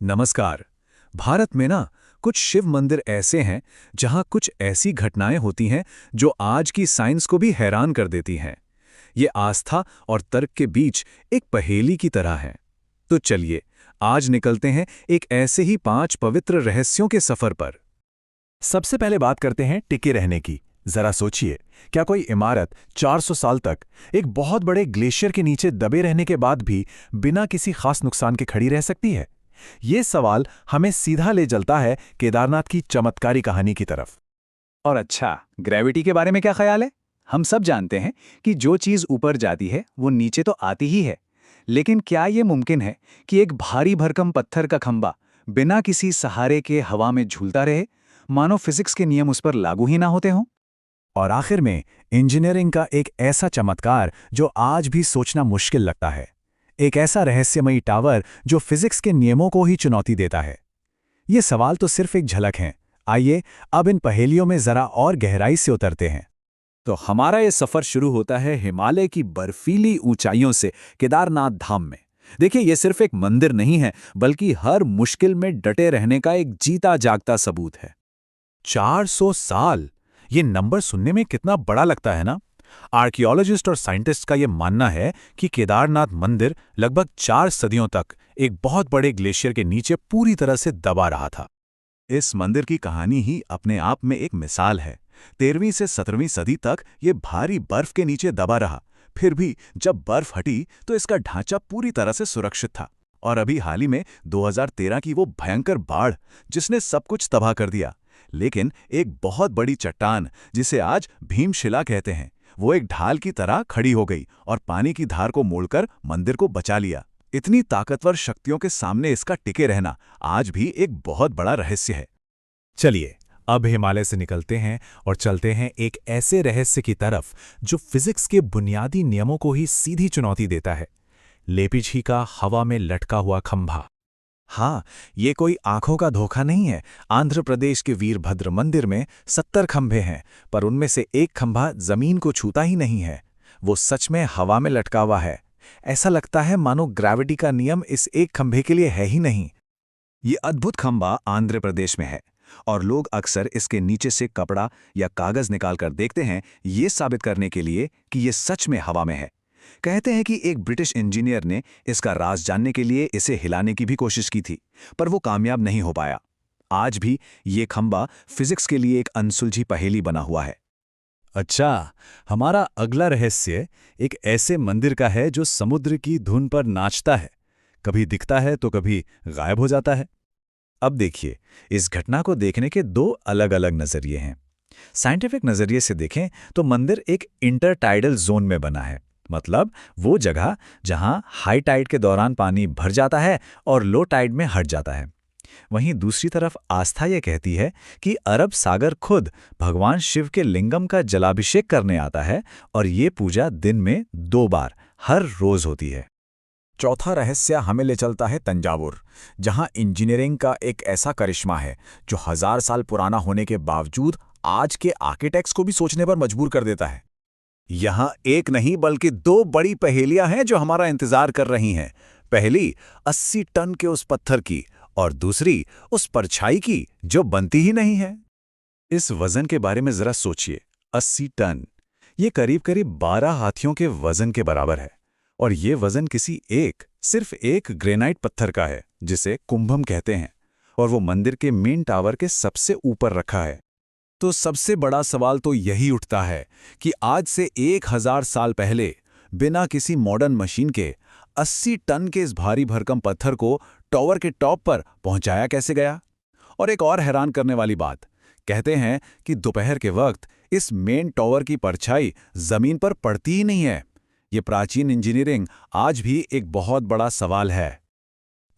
नमस्कार। भारत में ना कुछ शिव मंदिर ऐसे हैं जहां कुछ ऐसी घटनाएं होती हैं जो आज की साइंस को भी हैरान कर देती हैं। ये आस्था और तर्क के बीच एक पहेली की तरह है। तो चलिए आज निकलते हैं एक ऐसे ही 5 पवित्र रहस्यों के सफर पर। सबसे पहले बात करते हैं टिके रहने की। जरा सोचिए, क्या कोई इमारत 400 साल तक एक बहुत बड़े ग्लेशियर के नीचे दबे रहने के बाद भी बिना किसी खास नुकसान के खड़ी रह सकती है? ये सवाल हमें सीधा ले चलता है केदारनाथ की चमत्कारी कहानी की तरफ। और अच्छा, ग्रेविटी के बारे में क्या ख्याल है? हम सब जानते हैं कि जो चीज़ ऊपर जाती है वो नीचे तो आती ही है। लेकिन क्या ये मुमकिन है कि एक भारी भरकम पत्थर का खंभा बिना किसी सहारे के हवा में झूलता रहे, मानो फिजिक्स के नियम उस पर लागू ही ना होते हों? और आखिर में इंजीनियरिंग का एक ऐसा चमत्कार जो आज भी सोचना मुश्किल लगता है। एक ऐसा रहस्यमयी टावर जो फिजिक्स के नियमों को ही चुनौती देता है। ये सवाल तो सिर्फ एक झलक हैं। आइए अब इन पहेलियों में जरा और गहराई से उतरते हैं। तो हमारा ये सफर शुरू होता है हिमालय की बर्फीली ऊंचाइयों से, केदारनाथ धाम में। देखिए, ये सिर्फ एक मंदिर नहीं है, बल्कि हर मुश्किल में डटे रहने का एक जीता जागता सबूत है। 400 साल, ये नंबर सुनने में कितना बड़ा लगता है ना। आर्कियोलॉजिस्ट और साइंटिस्ट का ये मानना है कि केदारनाथ मंदिर लगभग 4 सदियों तक एक बहुत बड़े ग्लेशियर के नीचे पूरी तरह से दबा रहा था। इस मंदिर की कहानी ही अपने आप में एक मिसाल है। 13वीं से 17वीं सदी तक ये भारी बर्फ के नीचे दबा रहा। फिर भी जब बर्फ हटी तो इसका ढांचा पूरी तरह से सुरक्षित था। और अभी हाल ही में 2013 की वो भयंकर बाढ़ जिसने सब कुछ तबाह कर दिया। लेकिन एक बहुत बड़ी चट्टान, जिसे आज भीमशिला कहते हैं, वो एक ढाल की तरह खड़ी हो गई और पानी की धार को मोड़कर मंदिर को बचा लिया। इतनी ताकतवर शक्तियों के सामने इसका टिके रहना आज भी एक बहुत बड़ा रहस्य है। चलिए अब हिमालय से निकलते हैं और चलते हैं एक ऐसे रहस्य की तरफ जो फिजिक्स के बुनियादी नियमों को ही सीधी चुनौती देता है। लेपिछी का हवा में लटका हुआ खंभा। हाँ, ये कोई आंखों का धोखा नहीं है। आंध्र प्रदेश के वीरभद्र मंदिर में 70 खंभे हैं, पर उनमें से एक खंभा जमीन को छूता ही नहीं है। वो सच में हवा में लटका हुआ है। ऐसा लगता है मानो ग्रेविटी का नियम इस एक खंभे के लिए है ही नहीं। ये अद्भुत खंभा आंध्र प्रदेश में है और लोग अक्सर इसके नीचे से कपड़ा या कागज निकालकर देखते हैं, ये साबित करने के लिए कि ये सच में हवा में है। कहते हैं कि एक ब्रिटिश इंजीनियर ने इसका राज जानने के लिए इसे हिलाने की भी कोशिश की थी, पर वो कामयाब नहीं हो पाया। आज भी ये खंभा फिजिक्स के लिए एक अनसुलझी पहेली बना हुआ है। अच्छा, हमारा अगला रहस्य एक ऐसे मंदिर का है जो समुद्र की धुन पर नाचता है। कभी दिखता है तो कभी गायब हो जाता है। अब देखिए, इस घटना को देखने के 2 अलग-अलग नजरिए हैं। साइंटिफिक नजरिए से देखें तो मंदिर एक इंटरटाइडल जोन में बना है, मतलब वो जगह जहां हाई टाइड के दौरान पानी भर जाता है और लो टाइड में हट जाता है। वहीं दूसरी तरफ आस्था ये कहती है कि अरब सागर खुद भगवान शिव के लिंगम का जलाभिषेक करने आता है और ये पूजा दिन में 2 बार हर रोज होती है। चौथा रहस्य हमें ले चलता है तंजावुर, जहां इंजीनियरिंग का एक ऐसा करिश्मा है जो 1000 साल पुराना होने के बावजूद आज के आर्किटेक्ट्स को भी सोचने पर मजबूर कर देता है। यहाँ एक नहीं बल्कि 2 बड़ी पहेलियां हैं जो हमारा इंतजार कर रही हैं। पहली 80 टन के उस पत्थर की और दूसरी उस परछाई की जो बनती ही नहीं है। इस वजन के बारे में जरा सोचिए। 80 टन, ये करीब करीब 12 हाथियों के वजन के बराबर है। और ये वजन सिर्फ एक ग्रेनाइट पत्थर का है जिसे कुंभम कहते हैं, और वो मंदिर के मेन टावर के सबसे ऊपर रखा है। तो सबसे बड़ा सवाल तो यही उठता है कि आज से 1000 साल पहले बिना किसी मॉडर्न मशीन के 80 टन के इस भारी भरकम पत्थर को टावर के टॉप पर पहुंचाया कैसे गया? और एक और हैरान करने वाली बात, कहते हैं कि दोपहर के वक्त इस मेन टावर की परछाई जमीन पर पड़ती ही नहीं है। ये प्राचीन इंजीनियरिंग आज भी एक बहुत बड़ा सवाल है।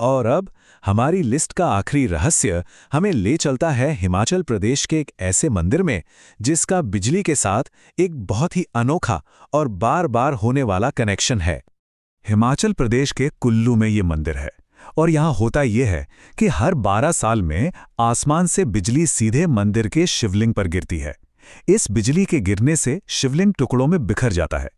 और अब हमारी लिस्ट का आखिरी रहस्य हमें ले चलता है हिमाचल प्रदेश के एक ऐसे मंदिर में जिसका बिजली के साथ एक बहुत ही अनोखा और बार बार होने वाला कनेक्शन है। हिमाचल प्रदेश के कुल्लू में ये मंदिर है और यहाँ होता यह है कि हर 12 साल में आसमान से बिजली सीधे मंदिर के शिवलिंग पर गिरती है। इस बिजली के गिरने से शिवलिंग टुकड़ों में बिखर जाता है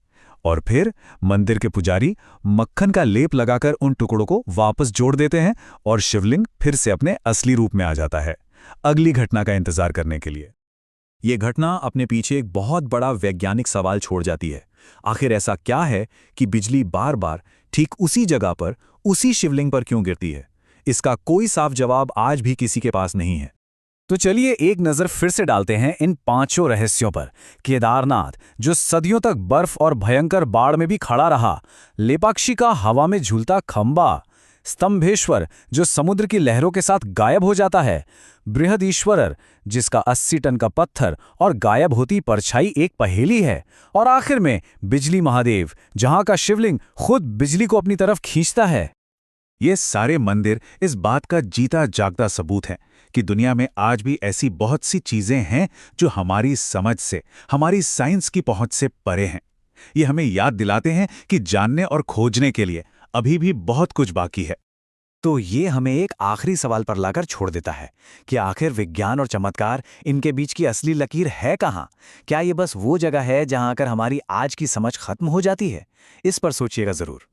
और फिर मंदिर के पुजारी मक्खन का लेप लगाकर उन टुकड़ों को वापस जोड़ देते हैं और शिवलिंग फिर से अपने असली रूप में आ जाता है, अगली घटना का इंतजार करने के लिए। ये घटना अपने पीछे एक बहुत बड़ा वैज्ञानिक सवाल छोड़ जाती है। आखिर ऐसा क्या है कि बिजली बार बार ठीक उसी जगह पर, उसी शिवलिंग पर क्यों गिरती है? इसका कोई साफ जवाब आज भी किसी के पास नहीं है। तो चलिए एक नज़र फिर से डालते हैं इन पांचों रहस्यों पर। केदारनाथ, जो सदियों तक बर्फ और भयंकर बाढ़ में भी खड़ा रहा, लेपाक्षी का हवा में झूलता खंबा, स्तंभेश्वर, जो समुद्र की लहरों के साथ गायब हो जाता है, बृहदीश्वरर, जिसका 80 टन का पत्थर और गायब होती परछाई एक पहेली है, और आखिर में बिजली महादेव, जहां का शिवलिंग खुद बिजली को अपनी तरफ खींचता है। ये सारे मंदिर इस बात का जीता जागता सबूत हैं कि दुनिया में आज भी ऐसी बहुत सी चीजें हैं जो हमारी समझ से, हमारी साइंस की पहुंच से परे हैं। ये हमें याद दिलाते हैं कि जानने और खोजने के लिए अभी भी बहुत कुछ बाकी है। तो ये हमें एक आखिरी सवाल पर लाकर छोड़ देता है कि आखिर विज्ञान और चमत्कार, इनके बीच की असली लकीर है कहाँ? क्या ये बस वो जगह है जहां आकर हमारी आज की समझ खत्म हो जाती है? इस पर सोचिएगा जरूर।